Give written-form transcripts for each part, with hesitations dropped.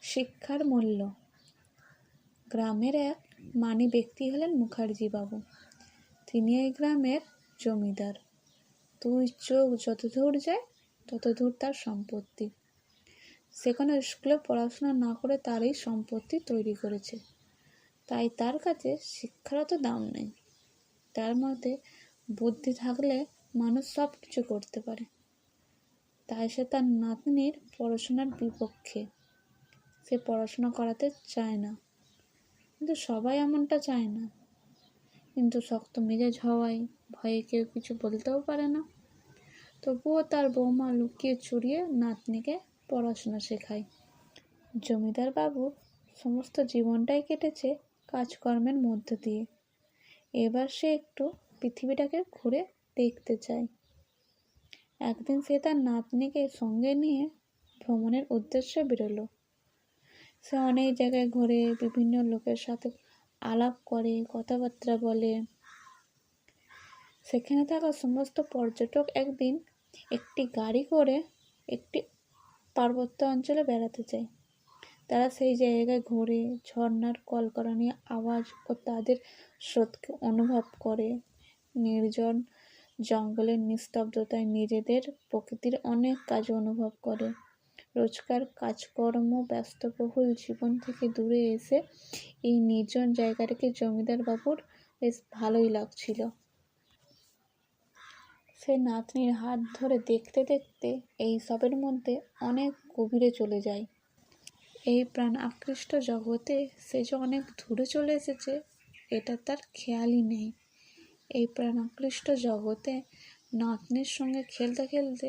শিক্ষার মূল্য। গ্রামের এক মানী ব্যক্তি হলেন মুখার্জি বাবু। তিনি এই গ্রামের জমিদার। দুই চোখ যত দূর যায় তত দূর তার সম্পত্তি। সে কোনো স্কুলে পড়াশোনা না করে তারই সম্পত্তি তৈরি করেছে, তাই তার কাছে শিক্ষার অত দাম নেই। তার মতে বুদ্ধি থাকলে মানুষ সব কিছু করতে পারে। তাই সে তার নাতনির পড়াশোনার বিপক্ষে। সে পড়াশোনা করাতে চায় না, কিন্তু সবাই এমনটা চায় না। কিন্তু শক্ত মেজাজ হওয়ায় ভয়ে কেউ কিছু বলতেও পারে না। তবুও তার বৌমা লুকিয়ে চুরিয়ে নাতনিকে পড়াশোনা শেখায়। জমিদার বাবুর সমস্ত জীবনটাই কেটেছে কাজকর্মের মধ্য দিয়ে। এবার সে একটু পৃথিবীটাকে ঘুরে দেখতে চায়। একদিন সে তার নাতনিকে সঙ্গে নিয়ে ভ্রমণের উদ্দেশ্যে বেরোলো। সে অনেক জায়গায় ঘুরে বিভিন্ন লোকের সাথে আলাপ করে, কথাবার্তা বলে। সেখানে থাকা সমস্ত পর্যটক একদিন একটি গাড়ি করে একটি পার্বত্য অঞ্চলে বেড়াতে যায়। তারা সেই জায়গায় ঘুরে ঝর্ণার কলকারানি আওয়াজ ও তাদের স্রোতকে অনুভব করে। নির্জন জঙ্গলের নিস্তব্ধতায় নিজেদের প্রকৃতির অনেক কাজ অনুভব করে। রোজকার কাজকর্ম ব্যস্তবহুল জীবন থেকে দূরে এসে এই নির্জন জায়গাটাকে জমিদার বাবুর বেশ ভালোই লাগছিল। সে নাতনির হাত ধরে দেখতে দেখতে এই সবের মধ্যে অনেক গভীরে চলে যায়। এই প্রাণ আকৃষ্ট জগতে সে যে অনেক দূরে চলে এসেছে এটা তার খেয়ালই নেই। এই প্রাণ আকৃষ্ট জগতে নাতনির সঙ্গে খেলতে খেলতে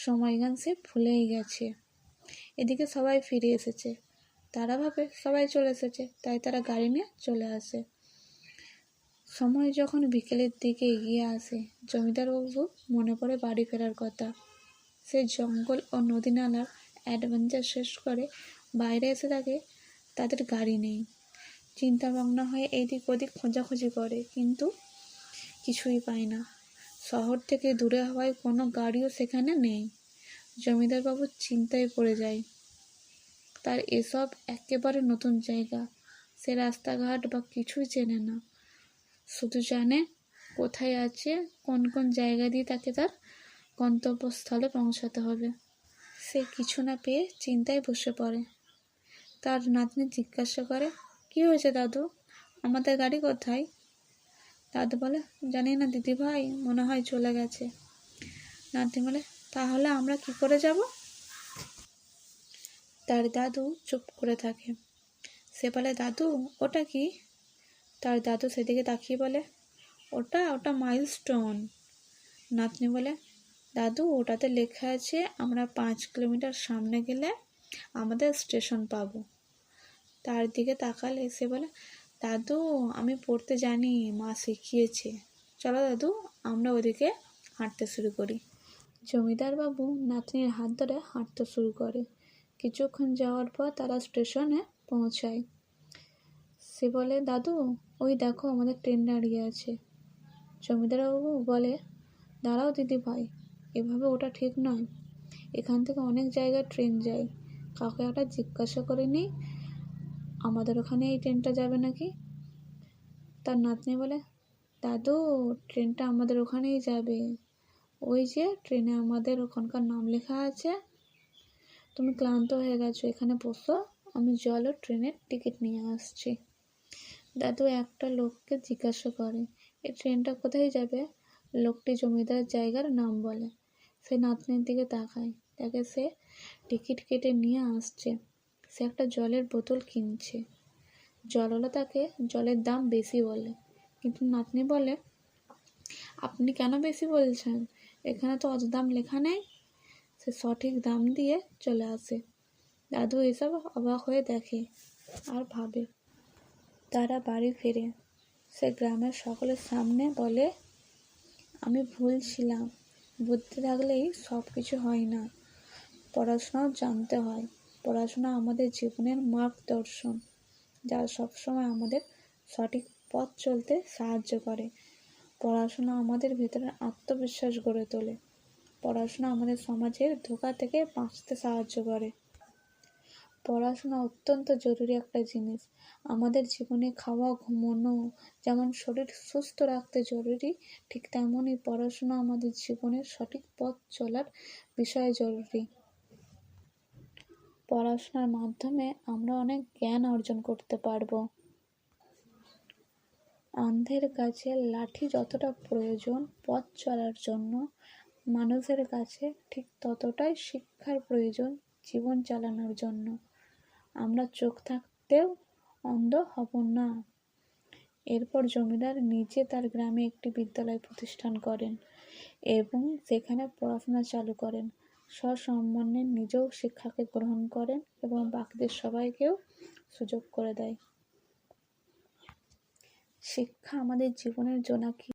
সময়গান সে ভুলেই গেছে। এদিকে সবাই ফিরে এসেছে। তারা ভাবে সবাই চলে এসেছে, তাই তারা গাড়ি নিয়ে চলে আসে। সময় যখন বিকেলের দিকে এগিয়ে আসে, জমিদারবাবু মনে পড়ে বাড়ি ফেরার কথা। সে জঙ্গল ও নদী নালার অ্যাডভেঞ্চার শেষ করে বাইরে এসে থাকে, তাদের গাড়ি নেই। চিন্তামগ্ন হয়ে এইদিক ওদিক খোঁজাখুঁজি করে, কিন্তু কিছুই পায় না। শহর থেকে দূরে হওয়ায় কোনো গাড়িও সেখানে নেই। জমিদারবাবু চিন্তায় পড়ে যায়। তার এসব একেবারে নতুন জায়গা। সে রাস্তাঘাট বা কিছুই চেনে না, শুধু জানে কোথায় আছে, কোন কোন জায়গা দিয়ে তাকে তার গন্তব্যস্থলে পৌঁছাতে হবে। সে কিছু না পেয়ে চিন্তায় বসে পড়ে। তার নাতনি জিজ্ঞাসা করে, কি হয়েছে দাদু, আমাদের গাড়ি কোথায়? দাদু বলে, জানি না দিদি ভাই, মনে হয় চলে গেছে। নাতনি বলে, তাহলে আমরা কি করে যাব? তার দাদু চুপ করে থাকে। সে বলে, দাদু ওটা কি? তার দাদু সেদিকে তাকিয়ে বলে, ওটা মাইলস্টোন। নাতনি বলে, দাদু ওটাতে লেখা আছে আমরা 5 কিলোমিটার সামনে গেলে আমাদের স্টেশন পাবো। তার দিকে তাকালে সে বলে, দাদু আমি পড়তে জানি, মা শিখিয়েছে। চলো দাদু আমরা ওদিকে হাঁটতে শুরু করি। জমিদার বাবু নাতনির হাত ধরে হাঁটতে শুরু করে। কিছুক্ষণ যাওয়ার পর তারা স্টেশনে পৌঁছায়। সে বলে, দাদু ওই দেখো আমাদের ট্রেন দাঁড়িয়ে আছে। জমিদারবাবু বলে, দাঁড়াও দিদি ভাই, এভাবে ওটা ঠিক নয়। এখান থেকে অনেক জায়গায় ট্রেন যায়, কাউকে একটা জিজ্ঞাসা করে নিই আমাদের ওখানে এই ট্রেনটা যাবে নাকি। তার নাতনি বলে, দাদু ট্রেনটা আমাদের ওখানেই যাবে, ওই যে ট্রেনে আমাদের ওখানকার নাম লেখা আছে। তুমি ক্লান্ত হয়ে গেছো, এখানে বসো, আমি জল ও ট্রেনের টিকিট নিয়ে আসছি। দাদু একটা লোককে জিজ্ঞাসা করে, এই ট্রেনটা কোথায় যাবে? লোকটি জমিদার জায়গার নাম বলে। সে নাতনির দিকে তাকায়, তাকে সে টিকিট কেটে নিয়ে আসছে। সে একটা জলের বোতল কিনছে। জলওয়ালা তাকে জলের দাম বেশি বলে, কিন্তু নাতনি বলে, আপনি কেন বেশি বলছেন, এখানে তো অত দাম লেখা নেই। সে সঠিক দাম দিয়ে চলে আসে। দাদু এসব অবাক হয়ে দেখে আর ভাবে। তারা বাড়ি ফিরে সে গ্রামের সকলের সামনে বলে, আমি ভুল ছিলাম, বুদ্ধি থাকলেই সব কিছু হয় না, পড়াশোনাও জানতে হয়। পড়াশোনা আমাদের জীবনের মার্গদর্শন, যা সবসময় আমাদের সঠিক পথ চলতে সাহায্য করে। পড়াশোনা আমাদের ভেতরে আত্মবিশ্বাস গড়ে তোলে। পড়াশোনা আমাদের সমাজের ধোঁকা থেকে বাঁচতে সাহায্য করে। পড়াশোনা অত্যন্ত জরুরি একটা জিনিস। আমাদের জীবনে খাওয়া, ঘুমানো যেমন শরীর সুস্থ রাখতে জরুরি, ঠিক তেমনই পড়াশোনা আমাদের জীবনের সঠিক পথ চলার বিষয়ে জরুরি। পড়াশোনার মাধ্যমে আমরা অনেক জ্ঞান অর্জন করতে পারবো। অন্ধের কাছে লাঠি যতটা প্রয়োজন পথ চলার জন্য, মানুষের কাছে ঠিক ততটাই শিক্ষার প্রয়োজন জীবন চালানোর জন্য। আমরা চোখ থাকতেও অন্ধ হব না। এরপর জমিদার নিজে তার গ্রামে একটি বিদ্যালয় প্রতিষ্ঠান করেন এবং সেখানে পড়াশোনা চালু করেন। সসম্মানে নিজেও শিক্ষাকে গ্রহণ করেন এবং বাকিদের সবাইকেও সুযোগ করে দেয়। শিক্ষা আমাদের জীবনের জোনাকি।